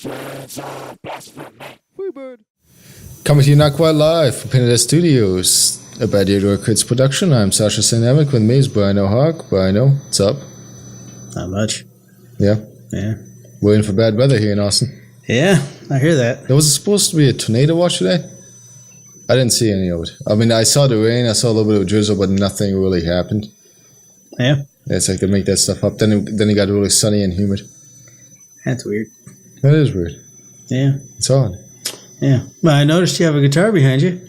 Bastards of Blasphemy. Freebird. Coming to you not quite live from Pineda Studios, a Bad Year Records production. I'm Sascha Saintevic. With me is Briano Hawk. Briano, what's up? Not much. Yeah? Yeah. Waiting for bad weather here in Austin. Yeah, I hear that. There was supposed to be a tornado watch today. I didn't see any of it. I mean, I saw the rain, I saw a little bit of drizzle, but nothing really happened. Yeah? It's like they make that stuff up. Then it got really sunny and humid. That's weird. That is weird. Yeah. It's odd. Yeah. Well, I noticed you have a guitar behind you.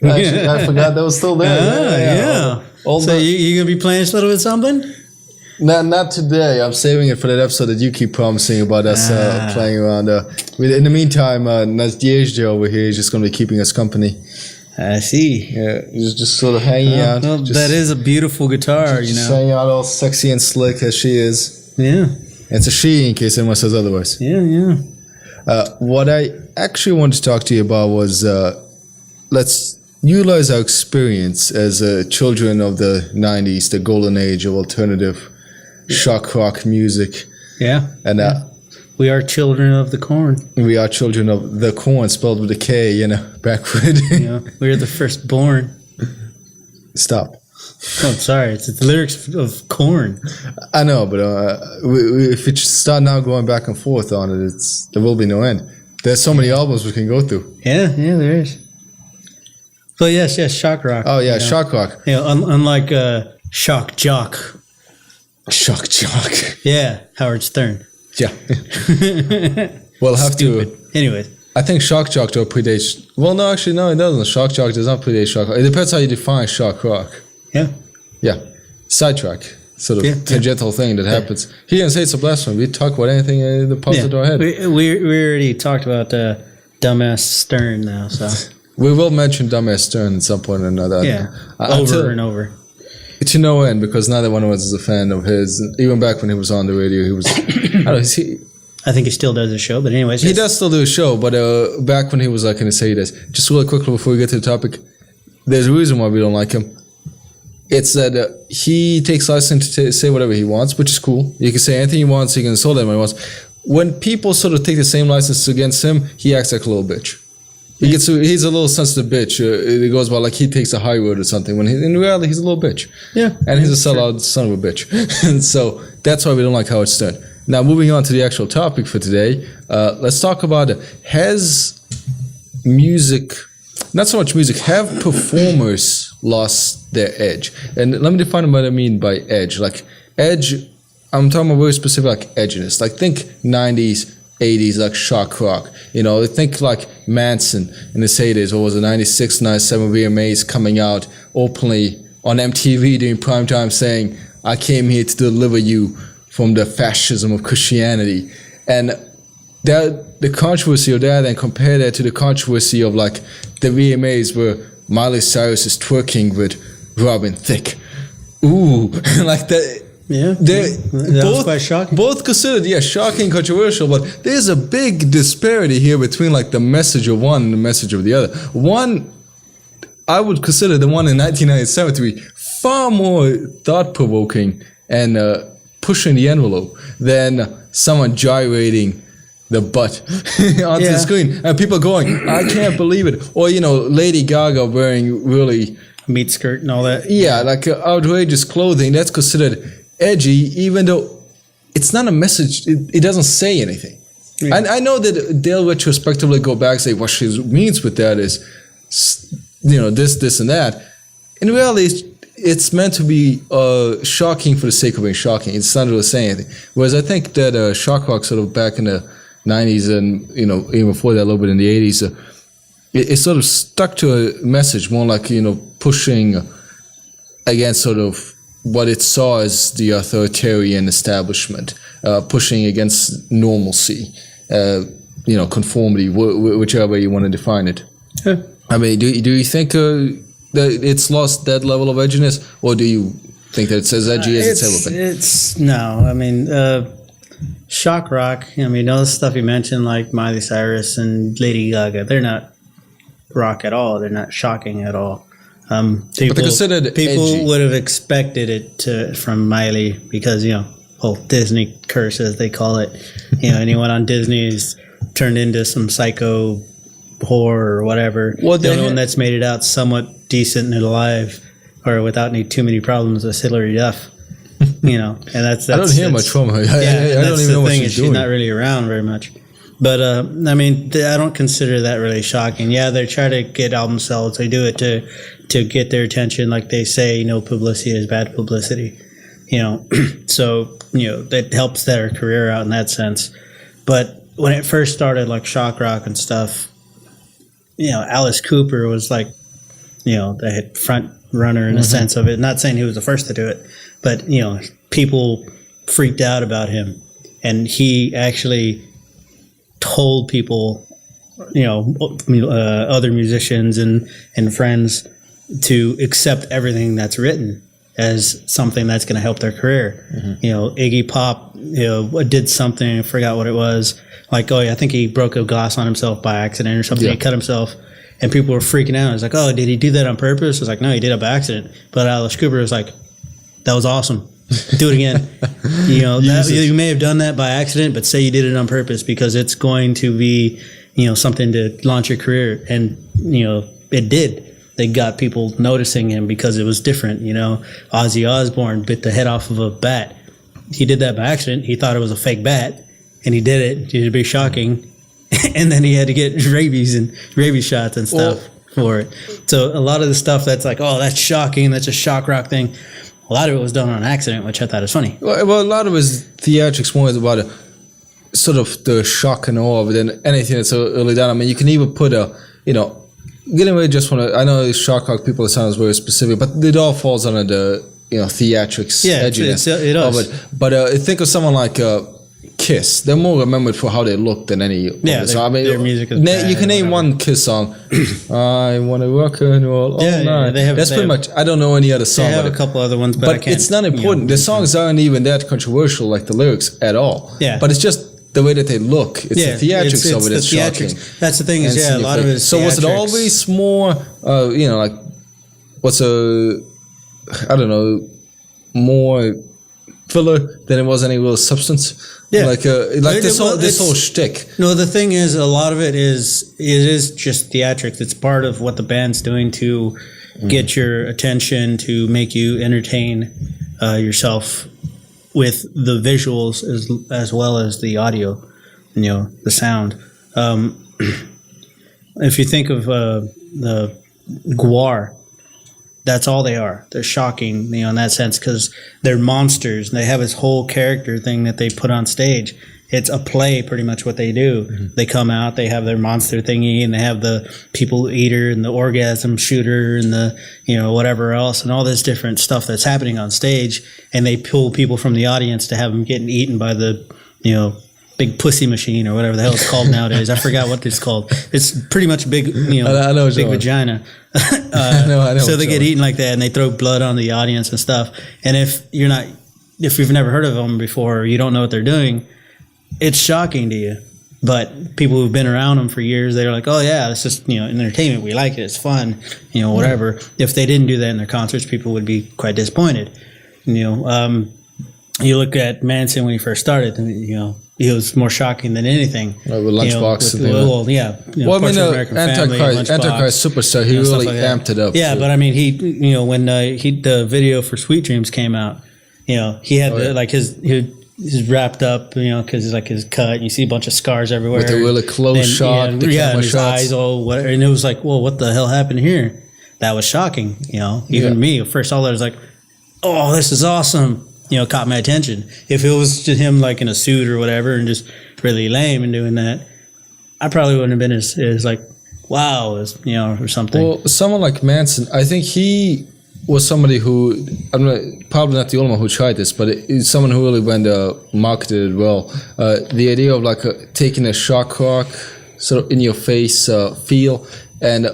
Actually, I forgot that was still there. Yeah. So you going to be playing us a little bit something? Not today. I'm saving it for that episode that you keep promising about us playing around. In the meantime, Nadezhda over here is just going to be keeping us company. I see. Yeah, just sort of hanging out. Well, that is a beautiful guitar, just hanging out all sexy and slick as she is. Yeah. It's a she in case anyone says otherwise. Yeah. What I actually wanted to talk to you about was let's utilize our experience as children of the 90s, the golden age of alternative shock rock music. Yeah. And we are children of the corn. We are children of the corn, spelled with a K, backward. Yeah. We are the firstborn. Stop. Oh, sorry. It's the lyrics of Corn. I know, but if you start now going back and forth on it, there will be no end. There's so many albums we can go through. Yeah, there is. So yes, shock rock. Oh yeah, shock rock. Yeah, unlike shock jock. Shock jock. Yeah, Howard Stern. Yeah. We'll have Stupid. to. Anyways. I think shock jock though predates. Well, no, actually, no, it doesn't. Shock jock does not predate shock rock. It depends how you define shock rock. Yeah. Yeah. Sidetrack. Sort of tangential thing that happens. Here in States of Blasphemy, we talk about anything that pops into our head. We already talked about Dumbass Stern now, so. We will mention Dumbass Stern at some point or another. Yeah. Over and over. To no end, because neither one of us is a fan of his. Even back when he was on the radio, he was. I think he still does a show, but anyways. He does still do a show, but back when he was like in the Sadis. Just really quickly before we get to the topic, there's a reason why we don't like him. It's that he takes license to say whatever he wants, which is cool. You can say anything he wants, he can insult anyone he wants. When people sort of take the same license against him, he acts like a little bitch. He's a little sensitive bitch. It goes about like he takes a high road or something, when in reality he's a little bitch. Yeah. And he's a sellout son of a bitch. And so that's why we don't like Howard Stern. Now moving on to the actual topic for today, let's talk about has music... Not so much music. Have performers lost their edge? And let me define what I mean by edge. Like edge, I'm talking about very specific, like edginess. Like think 90s, 80s, like shock rock. Think like Manson in the 80s. What was it, 96, 97 VMAs coming out openly on MTV during prime time saying, I came here to deliver you from the fascism of Christianity. And the controversy of that, and compare that to the controversy of like the VMAs where Miley Cyrus is twerking with Robin Thicke. Ooh, like that. Yeah, that was quite shocking. Both considered, shocking, controversial, but there's a big disparity here between like the message of one and the message of the other. One, I would consider the one in 1997 to be far more thought-provoking and pushing the envelope than someone gyrating the butt onto the screen and people going, I can't believe it. Or, Lady Gaga wearing really... meat skirt and all that. Yeah, like outrageous clothing. That's considered edgy, even though it's not a message. It doesn't say anything. Yeah. And I know that they'll retrospectively go back and say what she means with that is, this, and that. In reality, it's meant to be shocking for the sake of being shocking. It's not really saying anything. Whereas I think that shock rock sort of back in the 90s and, even before that a little bit in the 80s, it sort of stuck to a message more like, pushing against sort of what it saw as the authoritarian establishment, pushing against normalcy, conformity, whichever way you want to define it. Yeah. I mean, do you think that it's lost that level of edginess, or do you think that it's as edgy as it's ever been? No. I mean, shock rock, all the stuff you mentioned, like Miley Cyrus and Lady Gaga, they're not rock at all. They're not shocking at all. People edgy. Would have expected it from Miley because, Disney curse, as they call it. Anyone on Disney's turned into some psycho whore or whatever. Well, the only one that's made it out somewhat decent and alive, or without too many problems, is Hillary Duff. And that's I don't hear much from her. I don't even know what she's doing. She's not really around very much. But I don't consider that really shocking. Yeah, they try to get album sales. They do it to get their attention, like they say. Publicity is bad publicity. So that helps their career out in that sense. But when it first started, like shock rock and stuff, Alice Cooper was like, the front runner in a sense of it. Not saying he was the first to do it, but people freaked out about him, and he actually told people, other musicians and friends, to accept everything that's written as something that's going to help their career. Iggy Pop, did something, I forgot what it was. Like, I think he broke a glass on himself by accident or something. Yeah. He cut himself, and people were freaking out. It's like, oh, did he do that on purpose? It's like, no, he did it by accident. But Alice Cooper was like, that was awesome. Do it again. You may have done that by accident, but say you did it on purpose, because it's going to be, something to launch your career. And, it did. They got people noticing him because it was different. Ozzy Osbourne bit the head off of a bat. He did that by accident. He thought it was a fake bat, and he did it. It would be shocking. And then he had to get rabies shots and stuff for it. So a lot of the stuff that's like, oh, that's shocking, that's a shock rock thing, a lot of it was done on accident, which I thought was funny. Well, a lot of his theatrics more is about sort of the shock and awe of it than anything that's so early down. I mean, you can even put getting away just from I know shock rock people, it sounds very specific, but it all falls under the theatrics edginess it does. of it. But think of someone like Kiss. They're more remembered for how they look than any. Their music is bad, you can name one Kiss song. I want to rock and roll all night. That's pretty much. I don't know any other song. They have a couple other ones, but I can't, it's not important. The songs aren't even that controversial, like the lyrics at all. Yeah. But it's just the way that they look. It's the theatrics of it that's shocking. That's the thing is, a lot of it is so was it theatrics. always more, like, more filler than it was any real substance? Yeah. Like this whole shtick. No, the thing is, a lot of it is just theatrics. It's part of what the band's doing to get your attention, to make you entertain yourself with the visuals as well as the audio, the sound. If you think of the Gwar, that's all they are. They're shocking, in that sense, because they're monsters. They have this whole character thing that they put on stage. It's a play, pretty much what they do. Mm-hmm. They come out, they have their monster thingy, and they have the people eater and the orgasm shooter and the, whatever else, and all this different stuff that's happening on stage. And they pull people from the audience to have them getting eaten by the, big pussy machine or whatever the hell it's called nowadays. I forgot what it's called. It's pretty much big, I know big vagina. I know so they get eaten like that, and they throw blood on the audience and stuff. And if you've never heard of them before, or you don't know what they're doing, it's shocking to you. But people who've been around them for years, they're like, oh yeah, it's just, entertainment. We like it. It's fun, whatever. Mm-hmm. If they didn't do that in their concerts, people would be quite disappointed. You look at Manson when he first started, he was more shocking than anything. With Lunchbox. Antichrist Superstar, he really like amped it up. Yeah, too. But I mean, when the video for Sweet Dreams came out, he had he's wrapped up, because he's like his cut. And you see a bunch of scars everywhere. With the really close shot, and his eyes all whatever. And it was like, well, what the hell happened here? That was shocking. Even me, first all I was like, oh, this is awesome. Caught my attention. If it was just him like in a suit or whatever and just really lame and doing that, I probably wouldn't have been as like, wow, or something. Well, someone like Manson, I think he was somebody who, probably not the only one who tried this, but it's someone who really went marketed it well. The idea of like taking a shock rock sort of in your face feel,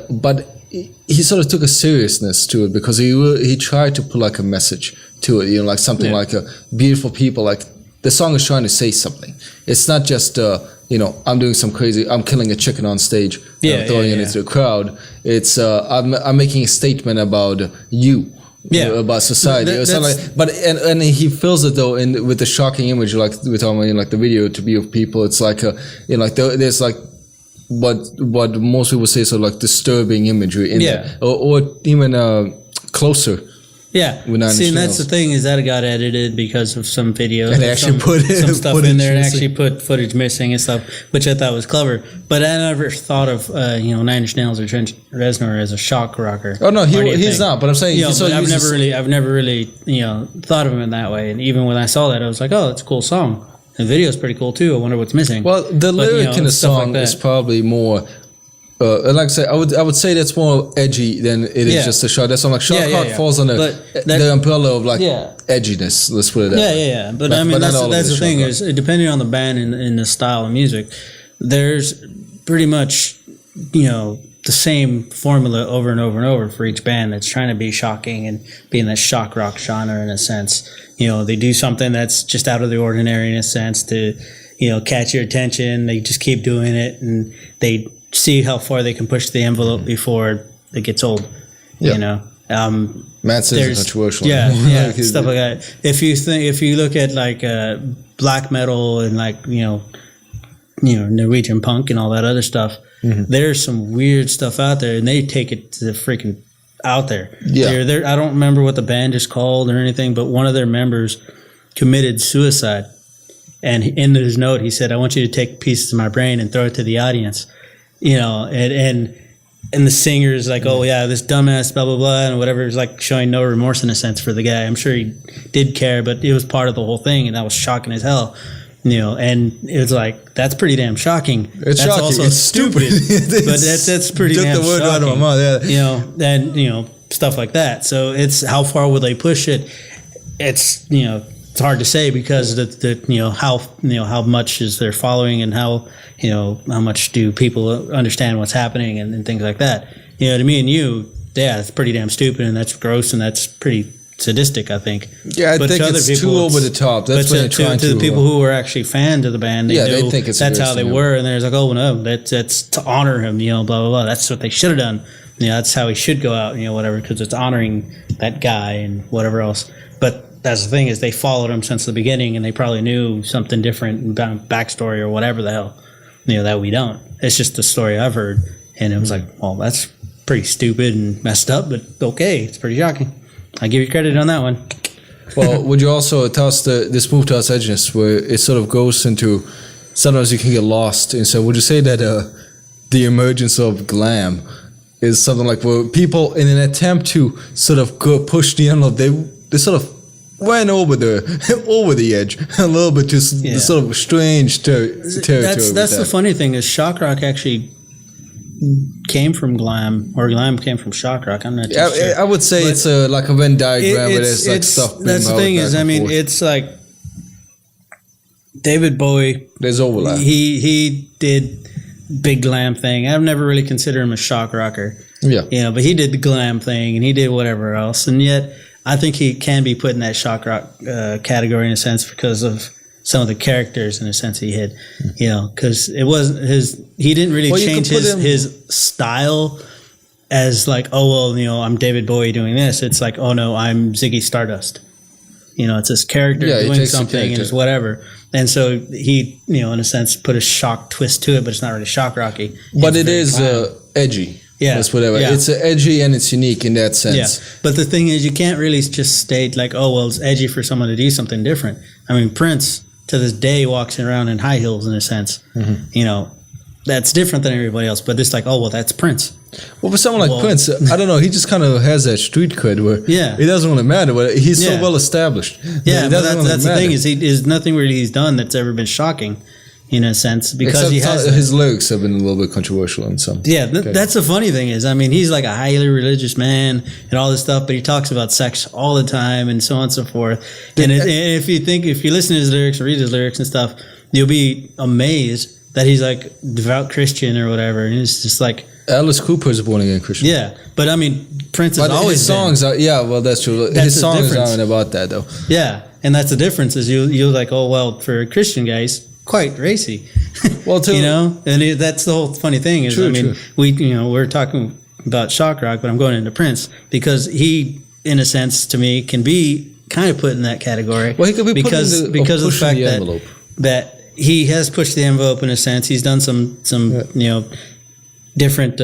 but he sort of took a seriousness to it because he tried to put like a message to it, like something like beautiful people. Like the song is trying to say something. It's not just I'm doing some crazy, I'm killing a chicken on stage, throwing it into the crowd. It's I'm making a statement about you, about society. It's not like, but and he feels it though with the shocking image, like we're talking about, like the video to be of people. It's like like there's like what most people say, so like disturbing imagery in there, or even closer. Yeah, see, and that's the thing, is that it got edited because of some videos. And they actually put some stuff in there and actually put footage missing and stuff, which I thought was clever. But I never thought of Nine Inch Nails or Trent Reznor as a shock rocker. Oh no, he's not. But I'm saying, I've never really thought of him in that way. And even when I saw that, I was like, oh, it's a cool song. The video's pretty cool too. I wonder what's missing. Well, the lyric in the song is probably more. Like I said, I would say that's more edgy than it is just a shock. That's like shock rock falls under the umbrella of like edginess. Let's put it that way. Yeah. But I mean, that's the thing is, depending on the band and the style of music, there's pretty much the same formula over and over and over for each band that's trying to be shocking and be in that shock rock genre in a sense. They do something that's just out of the ordinary in a sense to catch your attention. They just keep doing it, and they see how far they can push the envelope before it gets old. Matt says it's controversial. Stuff like that. If you look at like black metal and like Norwegian punk and all that other stuff, there's some weird stuff out there, and they take it to the freaking out there. Yeah, I don't remember what the band is called or anything, but one of their members committed suicide, and in his note he said, "I want you to take pieces of my brain and throw it to the audience." And the singer is like, oh yeah, this dumbass, blah blah blah, and whatever, is like showing no remorse in a sense for the guy. I'm sure he did care, but it was part of the whole thing, and that was shocking as hell. And it was like, that's pretty damn shocking. It's that's shocking. Also it's stupid, but that's pretty damn shocking. Just the word out of my mouth, and stuff like that. So it's how far will they push it? It's it's hard to say, because how much is their following, and how much do people understand what's happening and things like that. To me and you, it's pretty damn stupid, and that's gross, and that's pretty sadistic, I think. Yeah, I think it's too over the top. That's what they're trying to. To the people who are actually fans of the band, they think it's that's how they were, and they're like, oh no, that's to honor him, blah blah blah. That's what they should have done. That's how he should go out, whatever, because it's honoring that guy and whatever else. But that's the thing, is they followed him since the beginning, and they probably knew something different about backstory or whatever the hell, that we don't. It's just the story I've heard, and it was like, well, that's pretty stupid and messed up, but okay, it's pretty shocking. I give you credit on that one. Well, would you also toss this move towards edginess, where it sort of goes into, sometimes you can get lost, and so would you say that the emergence of glam is something like where people, in an attempt to sort of push the envelope, they sort of went over the edge a little bit, just sort of strange territory. That's the funny thing, is shock rock actually came from glam, or glam came from shock rock. I'm not too sure. I would say it's like a Venn diagram where there's like stuff. That's the thing is, it's like David Bowie. There's overlap. He did big glam thing. I've never really considered him a shock rocker. Yeah, but he did the glam thing, and he did whatever else, and yet I think he can be put in that shock rock category in a sense, because of some of the characters in a sense he had, because it wasn't he didn't really change his style as like, oh, well, I'm David Bowie doing this. It's like, oh no, I'm Ziggy Stardust. It's this character doing something, and it's whatever. And so he, in a sense, put a shock twist to it, but it's not really shock rocky. But it is edgy. Yeah, that's whatever. Yeah. It's edgy and it's unique in that sense. Yeah, but the thing is, you can't really just state like, oh, well, it's edgy for someone to do something different. I mean, Prince to this day walks around in high heels in a sense. Mm-hmm. That's different than everybody else. But it's like, oh, well, that's Prince. Well, for someone like Prince, I don't know. He just kind of has that street cred where it doesn't really matter. But he's so well established. Yeah, but that's the thing, is nothing really he's done that's ever been shocking. In a sense, because his lyrics have been a little bit controversial in some. Yeah, that's the funny thing is, he's like a highly religious man and all this stuff, but he talks about sex all the time and so on and so forth. And if you listen to his lyrics or read his lyrics and stuff, you'll be amazed that he's like devout Christian or whatever, and it's just like Alice Cooper is a born again Christian. Yeah, but Prince has always his songs are that's true. His songs aren't about that though. Yeah, and that's the difference is you're like, oh well, for Christian guys, quite racy. Well, too, and that's the whole funny thing is, true. We're talking about shock rock, but I'm going into Prince because he in a sense, to me, can be kind of put in that category. Well, he could be because of of the fact the that envelope. that he has pushed the envelope in a sense. He's done some different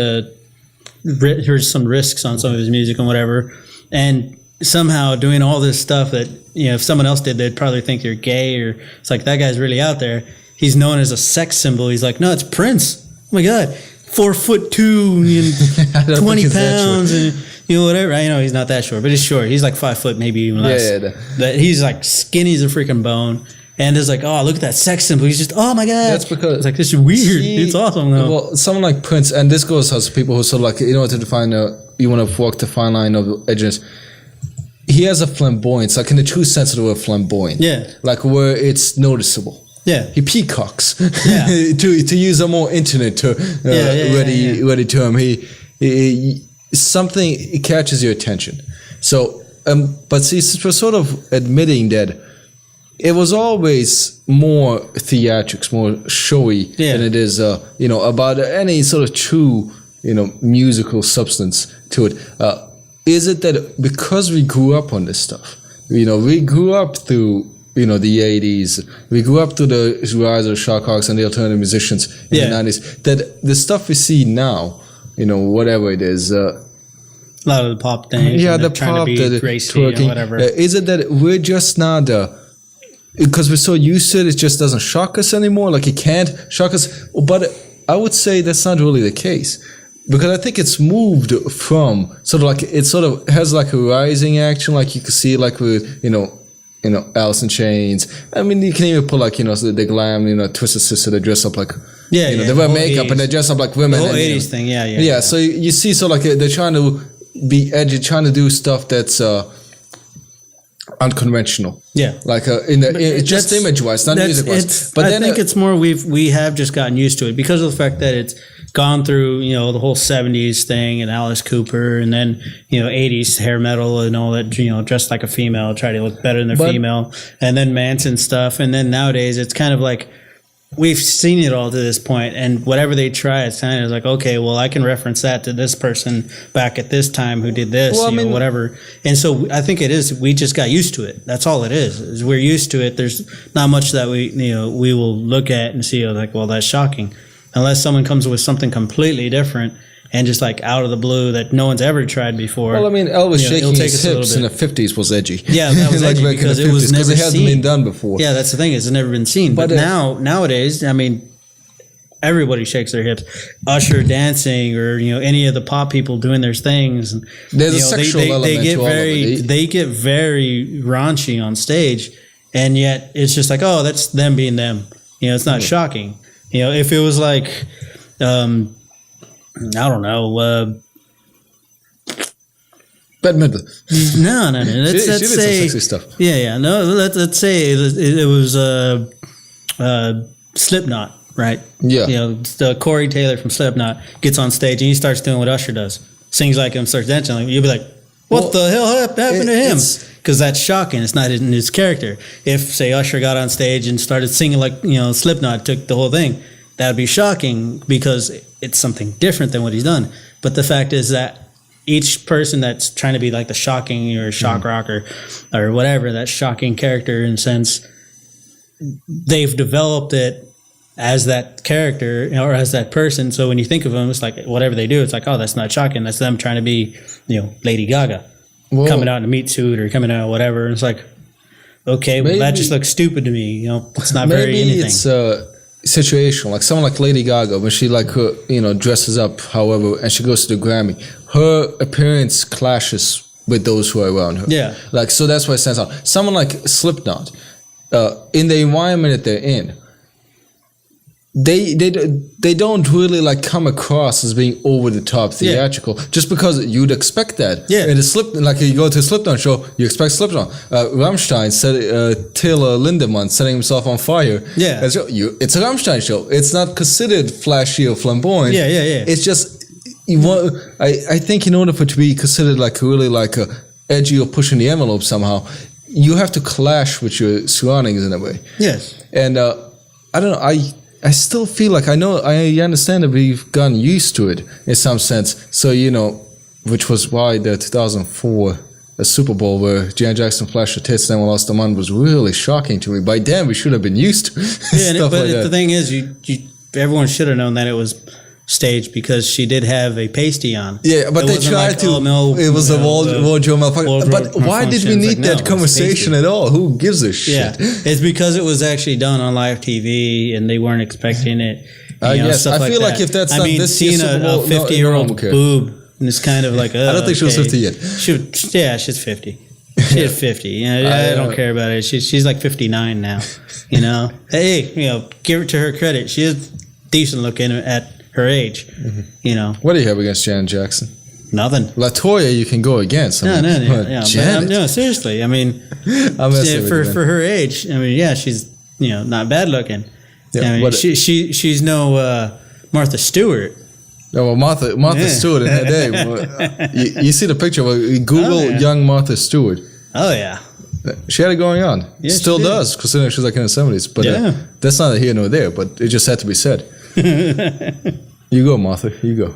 here's some risks on some of his music and whatever, and somehow doing all this stuff that if someone else did, they'd probably think you're gay, or it's like, that guy's really out there. He's known as a sex symbol. He's like, no, it's Prince. Oh my God, 4'2" and 20 pounds and whatever. I know he's not that short, but he's short. He's like 5 foot, maybe even less. But he's like skinny as a freaking bone. And it's like, oh, look at that sex symbol. He's just, oh my God. That's because it's like, this is weird. It's awesome though. Well, someone like Prince, and this goes as people who sort of like, to define, you want to walk the fine line of edginess. He has a flamboyance, like in the true sense of the word flamboyant. Yeah. Like where it's noticeable. Yeah. He peacocks. Yeah. to use a more internet ready term. He something, it catches your attention. So, but see, since we're sort of admitting that it was always more theatrics, more showy than it is, about any sort of true, musical substance to it. Is it that because we grew up on this stuff, we grew up through, the 80s, we grew up through the rise of the Shockhawks and the alternative musicians in the 90s, that the stuff we see now, whatever it is, a lot of the pop things, the pop, the twerking, or whatever. Is it that we're just not because we're so used to it, it just doesn't shock us anymore? Like, it can't shock us. But I would say that's not really the case. Because I think it's moved from sort of like, it sort of has like a rising action, like you can see like with, Alice in Chains. I mean, you can even put like, the glam, Twisted Sister, they dress up like, they wear makeup 80s. And they dress up like women. The whole and, 80s thing, yeah. So you see sort of like they're trying to be edgy, trying to do stuff that's unconventional, like just image wise, not music wise. But I think it's more we have just gotten used to it because of the fact that it's gone through the whole 70s thing and Alice Cooper, and then 80s hair metal and all that, dressed like a female, try to look better than their female, and then Manson stuff, and then nowadays it's kind of like we've seen it all to this point, and whatever they try, it's kind of like, okay, well, I can reference that to this person back at this time who did this, whatever. And so I think it is, we just got used to it. That's all it is we're used to it. There's not much that we will look at and see, like, well, that's shocking. Unless someone comes with something completely different and just like out of the blue that no one's ever tried before. Well, I mean, Elvis shaking his hips in the 50s was edgy. Yeah, that was edgy because it was never seen. It hasn't been done before. Yeah, that's the thing. It's never been seen. But nowadays, I mean, everybody shakes their hips. Usher dancing, or any of the pop people doing their things. There's a sexual element to all of it. They get very raunchy on stage, and yet it's just like, oh, that's them being them. It's not shocking. If it was like, I don't know. Bad metal. No. Let's say some sexy stuff. Yeah. No, let's say it was Slipknot, right? Yeah. The Corey Taylor from Slipknot gets on stage and he starts doing what Usher does, sings like him, starts dancing like him. You'll be like, what the hell happened to him? Because that's shocking. It's not in his character. If, say, Usher got on stage and started singing like, Slipknot took the whole thing, that would be shocking because it's something different than what he's done. But the fact is that each person that's trying to be like the shocking or shock rock or whatever, that shocking character in a sense, they've developed it as that character or as that person. So when you think of them, it's like whatever they do, it's like, oh, that's not shocking. That's them trying to be, Lady Gaga. Whoa. Coming out in a meat suit or coming out whatever. And it's like, okay, well, that just looks stupid to me. It's not very anything. It's situational. Like someone like Lady Gaga, when she dresses up, however, and she goes to the Grammy, her appearance clashes with those who are around her. Yeah. Like, so that's why it stands out. Someone like Slipknot, in the environment that they're in, they don't really like come across as being over the top theatrical, just because you'd expect that. Yeah. In like you go to a Slipknot show, you expect Slipknot. Rammstein said Taylor Lindemann setting himself on fire. Yeah. It's a Rammstein show. It's not considered flashy or flamboyant. Yeah. It's just I think in order for it to be considered like really like a edgy or pushing the envelope somehow, you have to clash with your surroundings in a way. Yes. And I don't know. I still feel like I understand that we've gotten used to it in some sense. So, which was why the 2004 a Super Bowl where Janet Jackson flashed her tits and then lost the man was really shocking to me. By then, we should have been used to stuff but like that. The thing is, everyone should have known that it was staged because she did have a pasty on. Yeah, but they tried to. It was a wardrobe malfunction. But why did we need that conversation at all? Who gives a shit? Yeah, it's because it was actually done on live TV and they weren't expecting it. Yes, I feel like if that's not this year's seeing Super Bowl, a 50-year-old boob, and it's kind of like, I don't think she was 50 yet. She's 50. She's 50. Yeah, I don't care about it. She's like 59 now. You know, hey, give it to her credit. She is decent looking at her age. Mm-hmm. You know, what do you have against Janet Jackson? Nothing. LaToya, you can go against. No, seriously. I mean, for her age, I mean, yeah, she's not bad looking. Yeah, I mean, she's no Martha Stewart. No, well, Martha Stewart in her day. You see the picture of Google young Martha Stewart. Oh yeah, she had it going on. Yeah, still does, considering she's like in her 70s. But that's neither here nor there. But it just had to be said. You go, Martha. You go.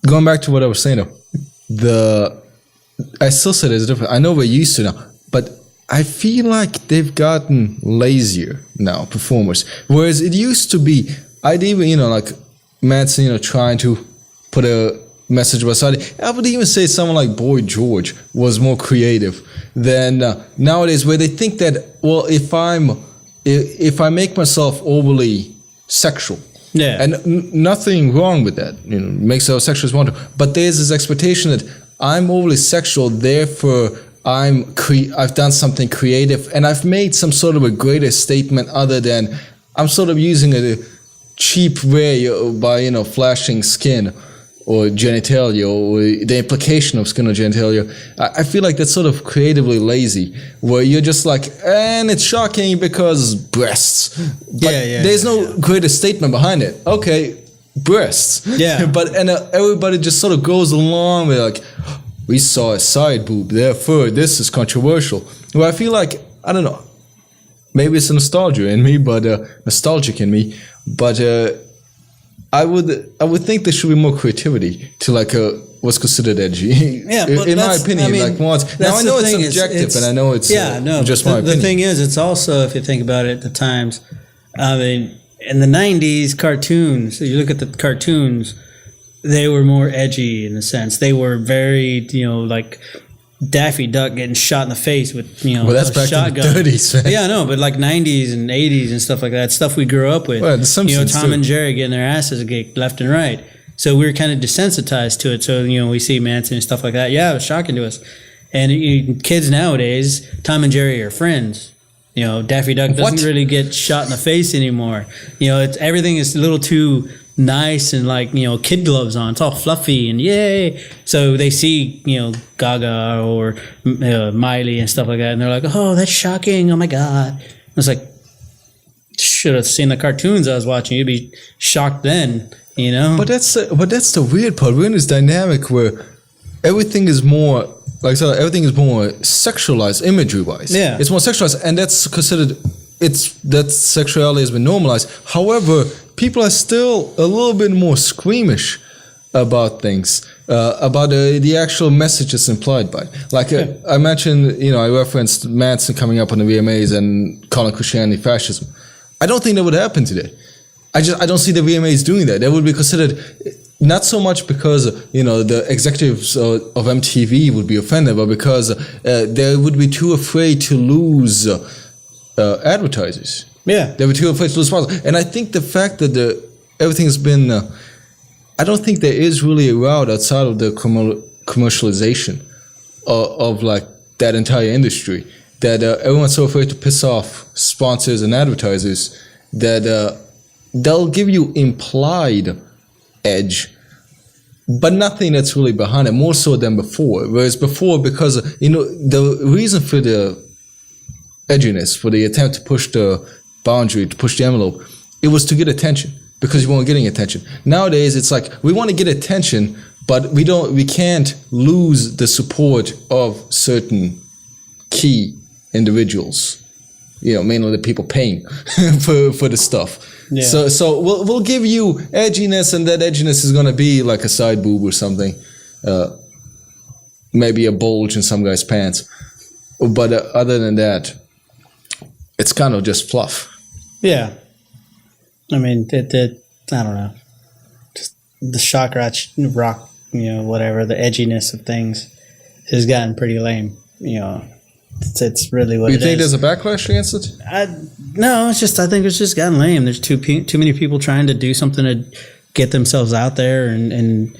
Going back to what I was saying, though, I still say there's a difference. I know we're used to now, but I feel like they've gotten lazier now, performers. Whereas it used to be, I'd even, like Manson, trying to put a message beside it. I would even say someone like Boy George was more creative than nowadays, where they think that, well, if I make myself overly sexual, and nothing wrong with that, makes our sexuals wonderful, but there's this expectation that I'm overly sexual, therefore I've done something creative and I've made some sort of a greater statement other than I'm sort of using a cheap way by flashing skin or genitalia or the implication of skin or genitalia. I feel like that's sort of creatively lazy, where you're just like, and it's shocking because breasts. But there's no greater statement behind it. Okay, breasts. Yeah. But everybody just sort of goes along with like, we saw a side boob, therefore this is controversial. Well, I feel like, I don't know, maybe it's nostalgia in me, but nostalgic in me, but I would think there should be more creativity to like what's considered edgy. Yeah, but in my opinion, now I know it's subjective, and I know it's just my opinion. The thing is, it's also, if you think about it, at the times, I mean, in the 90s cartoons, you look at the cartoons, they were more edgy in a sense. They were very, like Daffy Duck getting shot in the face with, well, that's back shotgun. In the 30s, man. Yeah, I know, but like 90s and 80s and stuff like that, stuff we grew up with. Well, the Simpsons Tom and Jerry getting their asses kicked left and right. So we were kind of desensitized to it. So, we see Manson and stuff like that. Yeah, it was shocking to us. And kids nowadays, Tom and Jerry are friends. Daffy Duck doesn't really get shot in the face anymore. Everything is a little too nice and like kid gloves on. It's all fluffy and yay. So they see Gaga or Miley and stuff like that, and they're like, oh, that's shocking. Oh my god. It's like, should have seen the cartoons I was watching. You'd be shocked then. But that's the weird part. We're in this dynamic where everything is more, like I said, everything is more sexualized imagery wise. Yeah, it's more sexualized, and that's considered. That sexuality has been normalized. However, people are still a little bit more squeamish about things, about the actual messages implied by it. Like I mentioned, I referenced Manson coming up on the VMAs and calling Christianity fascism. I don't think that would happen today. I don't see the VMAs doing that. That would be considered not so much because the executives of MTV would be offended, but because they would be too afraid to lose advertisers. Yeah, they were too afraid to lose sponsors. And I think the fact that everything's been, I don't think there is really a route outside of the commercialization of like that entire industry, that everyone's so afraid to piss off sponsors and advertisers that they'll give you implied edge, but nothing that's really behind it, more so than before. Whereas before, because the reason for the edginess, for the attempt to push the boundary, to push the envelope, it was to get attention, because you weren't getting attention. Nowadays, it's like, we want to get attention, but we can't lose the support of certain key individuals, mainly the people paying for the stuff. Yeah. So we'll give you edginess, and that edginess is going to be like a side boob or something. maybe a bulge in some guy's pants. But other than that, it's kind of just fluff. Yeah. I mean, I don't know. Just the shock rock, whatever, the edginess of things has gotten pretty lame. It's really what it is. You think there's a backlash against it? No, I think it's just gotten lame. There's too many people trying to do something to get themselves out there and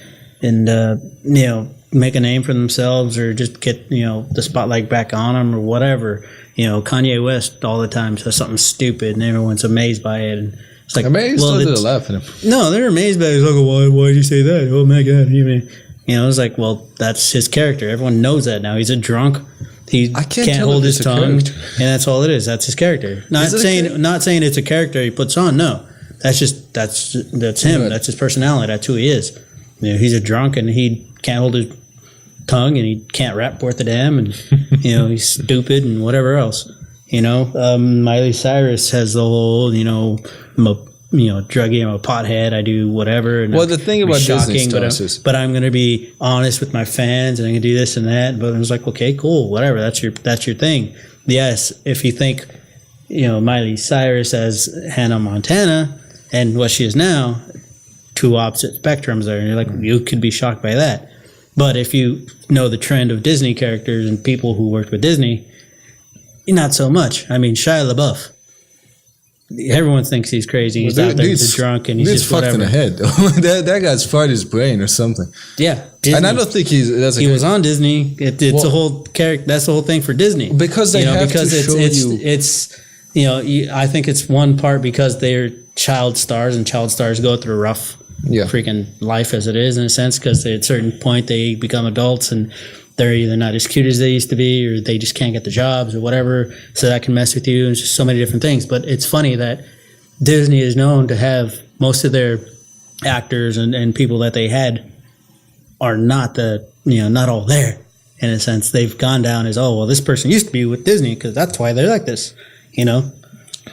make a name for themselves or just get, the spotlight back on them or whatever. Kanye West all the time says something stupid and everyone's amazed by it. And it's like, amazed or they're laughing at him? No, they're amazed by it. It's like, why did you say that? Oh my God. It's like, well, that's his character. Everyone knows that now. He's a drunk. He can't hold his tongue, and that's all it is. That's his character. Not saying it's a character he puts on. No, that's him. Right. That's his personality. That's who he is. He's a drunk, and he can't hold his tongue, and he can't rap worth a damn, and he's stupid and whatever else. Miley Cyrus has the whole I'm a druggie, I'm a pothead, I do whatever. And the thing about Disney stars is, but I'm going to be honest with my fans, and I'm going to do this and that. But I was like, okay, cool, whatever. That's your thing. Yes, if you think, Miley Cyrus as Hannah Montana and what she is now, two opposite spectrums there, and you're like, you could be shocked by that. But if you know the trend of Disney characters and people who worked with Disney, not so much. I mean, Shia LaBeouf. Everyone thinks he's crazy. He's out there, he's drunk, and he's just fucked whatever. in the head. that guy's fried his brain or something. Yeah, Disney. And I don't think he was on Disney. It's a whole character. That's the whole thing for Disney because they have to show you. I think it's one part because they're child stars, and child stars go through a rough freaking life as it is in a sense because at a certain point they become adults and they're either not as cute as they used to be or they just can't get the jobs or whatever. So that can mess with you. It's just so many different things. But it's funny that Disney is known to have most of their actors and people that they had are not not all there in a sense. They've gone down as, this person used to be with Disney because that's why they're like this, And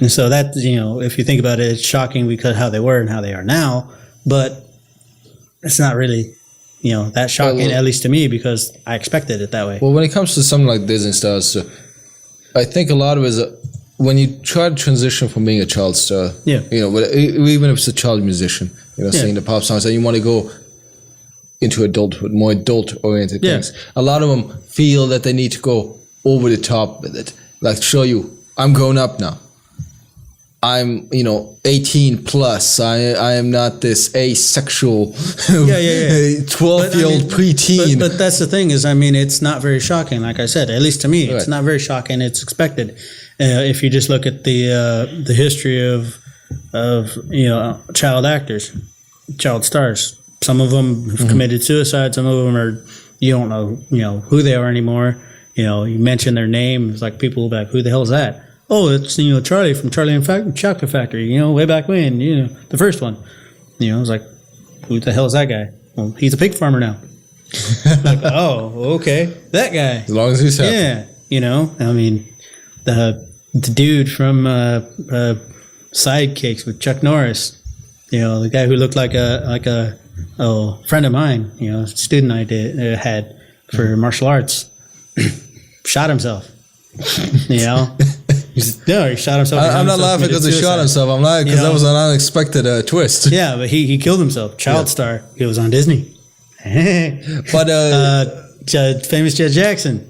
so that, if you think about it, it's shocking because how they were and how they are now. But it's not really that shocking, at least to me, because I expected it that way. Well, when it comes to something like Disney stars, I think a lot of it is when you try to transition from being a child star, even if it's a child musician, singing the pop songs, and you want to go into adulthood, more adult-oriented things. A lot of them feel that they need to go over the top with it, like show you, I'm grown up now. I'm, 18 plus. I am not this asexual 12-year-old preteen. But that's the thing is, it's not very shocking. Like I said, at least to me, it's not very shocking. It's expected. If you just look at the history of child actors, child stars. Some of them have committed suicide. Some of them are, you don't know, who they are anymore. You mention their name. It's like people will be like, who the hell is that? Oh, it's, Charlie from Charlie and Chocolate Factory, way back when, the first one. It's like, who the hell is that guy? Well, he's a pig farmer now. Like, oh, okay, that guy. As long as he's happy. Yeah, the dude from Sidekicks with Chuck Norris, the guy who looked like a friend of mine, student I had for martial arts, shot himself. He shot himself. I'm not laughing because he shot himself. I'm laughing because that was an unexpected twist. Yeah, but he killed himself. Child star. He was on Disney. But famous Jet Jackson.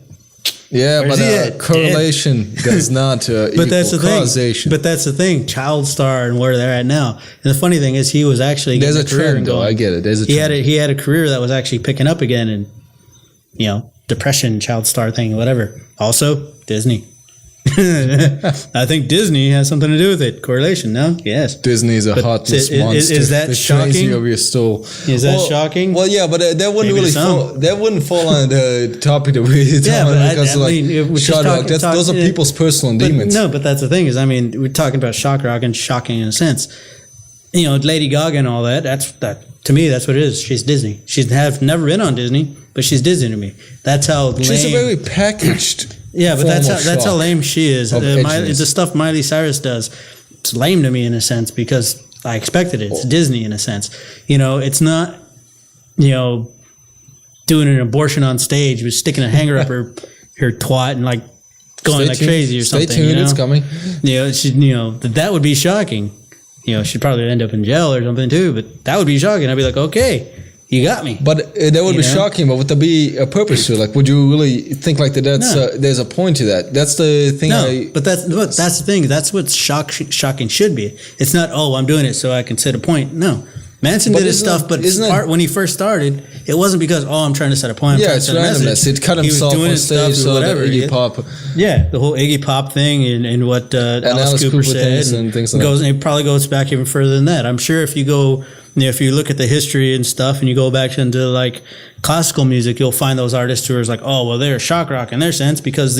Yeah, but correlation does not equal causation. But that's the thing. Child star and where they're at now. And the funny thing is, he was actually there's a trend. Though I get it. There's a trend. He had a career that was actually picking up again, and depression, child star thing, whatever. Also, Disney. I think Disney has something to do with it. Correlation, no? Yes. Disney's a heartless monster. Is that shocking? Over your stool. Is that shocking? Well, yeah, but that wouldn't really fall. That wouldn't fall on the topic that we're talking about because those are people's personal demons. No, but that's the thing is, we're talking about shock rock and shocking in a sense. Lady Gaga and all that. That to me, that's what it is. She's Disney. She's never been on Disney, but she's Disney to me. That's how lame. She's a very packaged. Yeah, but that's how lame she is. The stuff Miley Cyrus does, it's lame to me in a sense because I expected it. It's Disney in a sense. It's not, doing an abortion on stage, was sticking a hanger up her twat and like going like crazy or something. Stay tuned, it's coming. That would be shocking. She'd probably end up in jail or something too, but that would be shocking. I'd be like, okay, you got me. But that would be shocking, but would there be a purpose to it? Like, would you really think like that there's a point to that? That's the thing. No, but that's the thing. That's what shocking should be. It's not, I'm doing it so I can set a point. No. Manson did his stuff, but when he first started, it wasn't because, I'm trying to set a point. Yeah, it's randomness. It cut himself on stage, so whatever. Iggy Pop. Yeah, the whole Iggy Pop thing and what Alice Cooper said. And things like that. It probably goes back even further than that. I'm sure if you go, if you look at the history and stuff and you go back into like classical music, you'll find those artists who are like, they're shock rock in their sense because,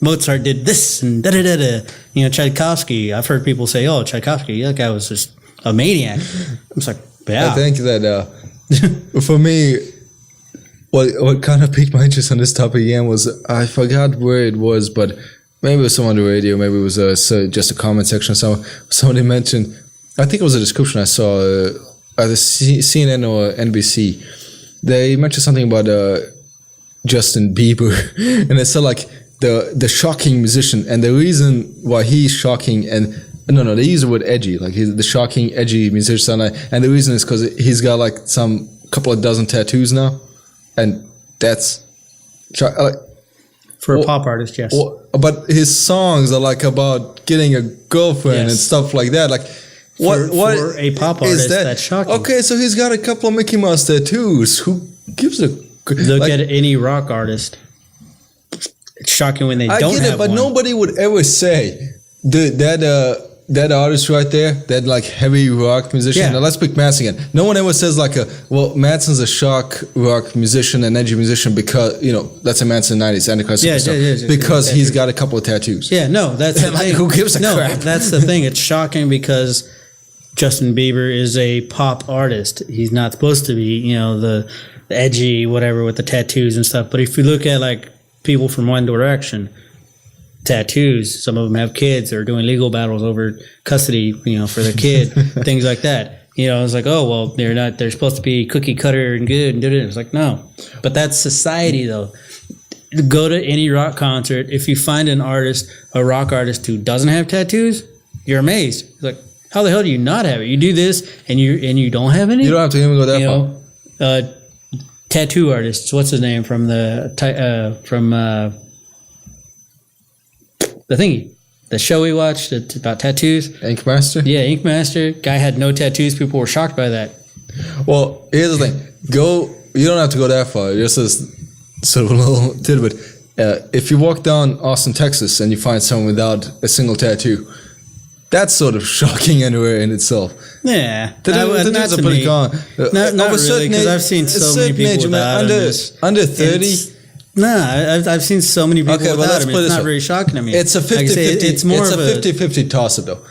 Mozart did this and da-da-da-da. Tchaikovsky. I've heard people say, Tchaikovsky, that guy was just a maniac. I'm just like, yeah. I think that for me, what kind of piqued my interest on this topic again was, I forgot where it was, but maybe it was someone on the radio, maybe it was just a comment section or somebody mentioned, I think it was a description I saw either CNN or NBC. They mentioned something about Justin Bieber, and they said like the shocking musician, and the reason why he's shocking and they use the word edgy, like he's the shocking, edgy musician, and the reason is because he's got like some couple of dozen tattoos now, and that's for a pop artist, yes. But his songs are like about getting a girlfriend and stuff like that. Like, for a pop artist, that's shocking. Okay, so he's got a couple of Mickey Mouse tattoos. Who gives a look at any rock artist? It's shocking when they don't get it, have but one. Nobody would ever say that artist right there, that like heavy rock musician. Yeah. Now let's pick Manson again. No one ever says like Manson's a shock rock musician and edgy musician because, that's a Manson 90s Antichrist superstar. Because he's got a couple of tattoos. Yeah, no, that's the thing. Who gives a crap? That's the thing. It's shocking because Justin Bieber is a pop artist. He's not supposed to be, the edgy whatever with the tattoos and stuff. But if you look at like people from One Direction, tattoos, some of them have kids or doing legal battles over custody, for their kid, things like that. It's like, they're supposed to be cookie cutter and good and do it. It's like, no. But that's society though. Go to any rock concert. If you find a rock artist who doesn't have tattoos, you're amazed. It's like, how the hell do you not have it? You do this and you don't have any? You don't have to even go that far. Tattoo artists. What's his name from the thingy, the show we watched about tattoos? Ink Master? Yeah, Ink Master. Guy had no tattoos. People were shocked by that. Well, here's the thing. You don't have to go that far. Just as sort of a little tidbit. If you walk down Austin, Texas, and you find someone without a single tattoo, that's sort of shocking anywhere in itself. Yeah. The dudes are pretty common. Not really, because I've seen so many people without under 30. I've seen so many people without him. It's not very shocking to me. It's a 50-50. It's more of a 50-50 toss-up, though.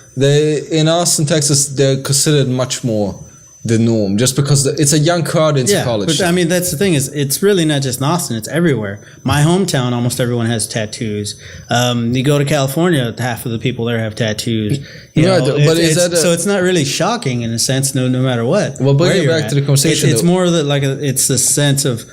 In Austin, Texas, they're considered much more the norm, just because it's a young crowd into college. But I mean, that's the thing is, it's really not just in Austin; it's everywhere. My hometown, almost everyone has tattoos. You go to California, half of the people there have tattoos. So it's not really shocking in a sense, no matter what. Well, bring it back to the conversation. It's more that it's the sense of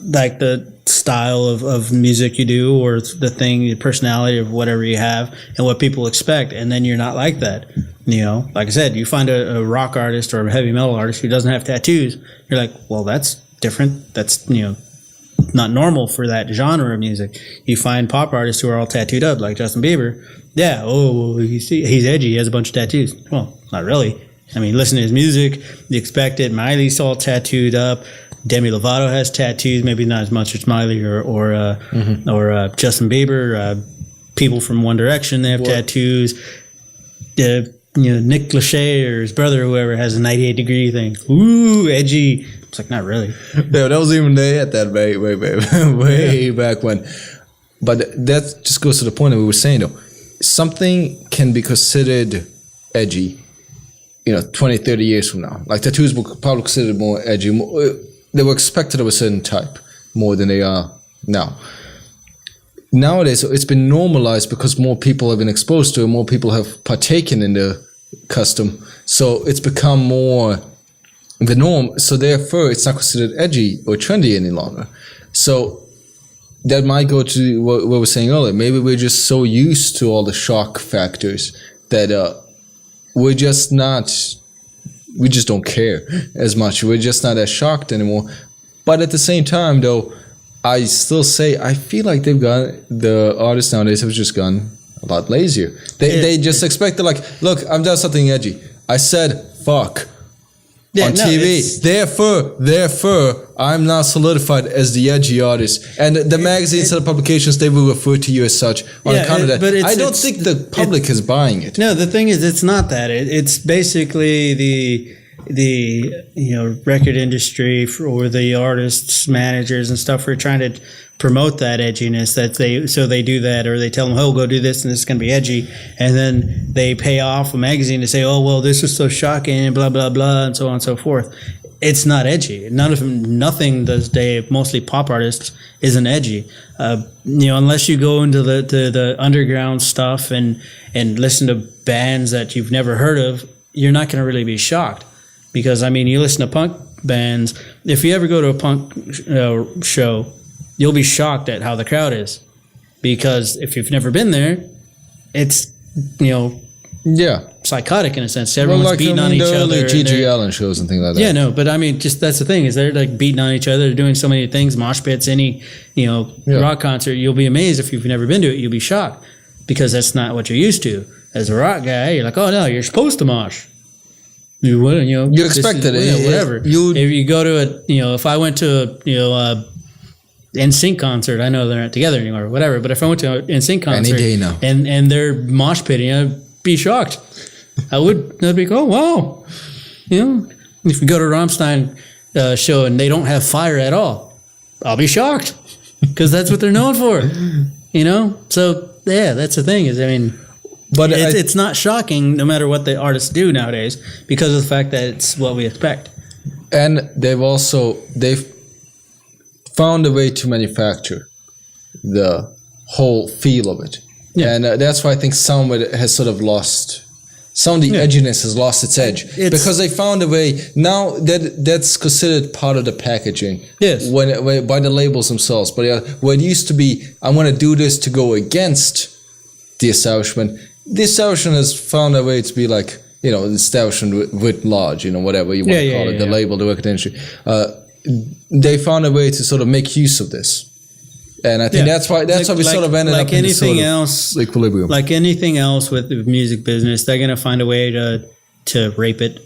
like the style of music you do, or the personality of whatever you have, and what people expect, and then you're not like that. Like I said, you find a rock artist or a heavy metal artist who doesn't have tattoos, you're like, well, that's different. That's not normal for that genre of music. You find pop artists who are all tattooed up, like Justin Bieber. Yeah, he's edgy. He has a bunch of tattoos. Well, not really. I mean, listen to his music. You expect it. Miley's all tattooed up. Demi Lovato has tattoos, maybe not as much as Miley or Justin Bieber. People from One Direction, they have tattoos. Nick Lachey or his brother, whoever, has a 98-degree thing. Ooh, edgy. It's like, not really. Yeah, that was even they at that way back when. But that just goes to the point that we were saying, though. Something can be considered edgy, 20, 30 years from now. Like tattoos were probably considered more edgy. They were expected of a certain type more than they are now. Nowadays, it's been normalized because more people have been exposed to it, more people have partaken in the custom. So it's become more the norm. So therefore, it's not considered edgy or trendy any longer. So that might go to what we were saying earlier. Maybe we're just so used to all the shock factors that we just don't care as much. We're just not as shocked anymore. But at the same time, though, I still say I feel like the artists nowadays have just gone a lot lazier. They just expect like, look, I've done something edgy. I said fuck on TV. Therefore, I'm now solidified as the edgy artist. And the magazines and the publications, they will refer to you as such on account of that. But I don't think the public is buying it. No, the thing is, it's not that. It's basically the record industry or the artists, managers and stuff are trying to promote that edginess they do that, or they tell them, oh, go do this and this is going to be edgy, and then they pay off a magazine to say, oh, well, this is so shocking and blah blah blah and so on and so forth. It's not edgy. Nothing this day, mostly pop artists, isn't edgy. Unless you go into the underground stuff and listen to bands that you've never heard of, you're not going to really be shocked. Because, you listen to punk bands. If you ever go to a punk show, you'll be shocked at how the crowd is. Because if you've never been there, it's, psychotic in a sense. Everyone's beating on each other. G.G. Allen shows and things like that. Yeah, no, but just that's the thing, is they're like beating on each other. They're doing so many things, mosh pits, any, rock concert. You'll be amazed if you've never been to it. You'll be shocked because that's not what you're used to. As a rock guy, you're like, oh, no, you're supposed to mosh. You wouldn't, you expected it, whatever. If you go to if I went to a NSYNC concert, I know they're not together anymore, or whatever. But if I went to an NSYNC concert, any day now, and they're mosh pitting, I'd be shocked. I'd be like, oh wow, if you go to a Rammstein show and they don't have fire at all, I'll be shocked because that's what they're known for, So yeah, that's the thing But it's not shocking, no matter what the artists do nowadays, because of the fact that it's what we expect. And they've found a way to manufacture the whole feel of it. Yeah. And that's why I think some of it has sort of lost. Some of the edginess has lost its edge because they found a way. Now that's considered part of the packaging. Yes. When by the labels themselves, but where it used to be, I want to do this to go against the establishment. The establishment has found a way to be like, the establishment writ large, whatever you want to call it, the label, the record industry. They found a way to sort of make use of this. And I think that's why we sort of ended up in this sort of equilibrium. Like anything else with the music business, they're going to find a way to rape it,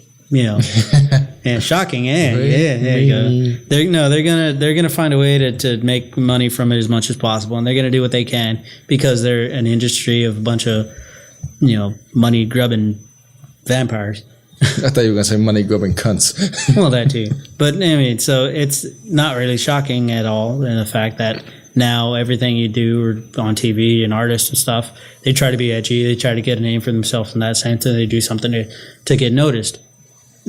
and shocking, there you go. They're gonna find a way to make money from it as much as possible, and they're gonna do what they can because they're an industry of a bunch of money grubbing vampires. I thought you were gonna say money grubbing cunts. Well, that too. But so it's not really shocking at all in the fact that now everything you do on TV and artists and stuff, they try to be edgy. They try to get a name for themselves in that sense, and they do something to get noticed.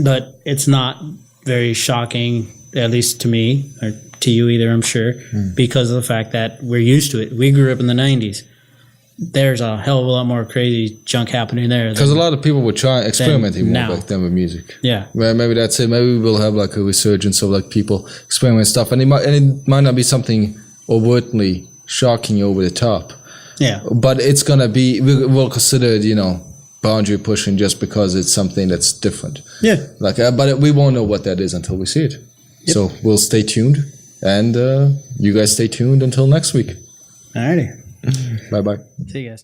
But it's not very shocking, at least to me, or to you either, I'm sure, because of the fact that we're used to it. We grew up in the 90s. There's a hell of a lot more crazy junk happening there. Because a lot of people were experimenting more back then with music. Yeah. Well, maybe that's it. Maybe we'll have like a resurgence of like people experimenting stuff. And it might not be something overtly shocking over the top. Yeah. But it's going to be, we'll consider it, boundary pushing just because it's something that's different. Yeah. But we won't know what that is until we see it. Yep. So we'll stay tuned. And you guys stay tuned until next week. Alrighty. Bye-bye. See you guys.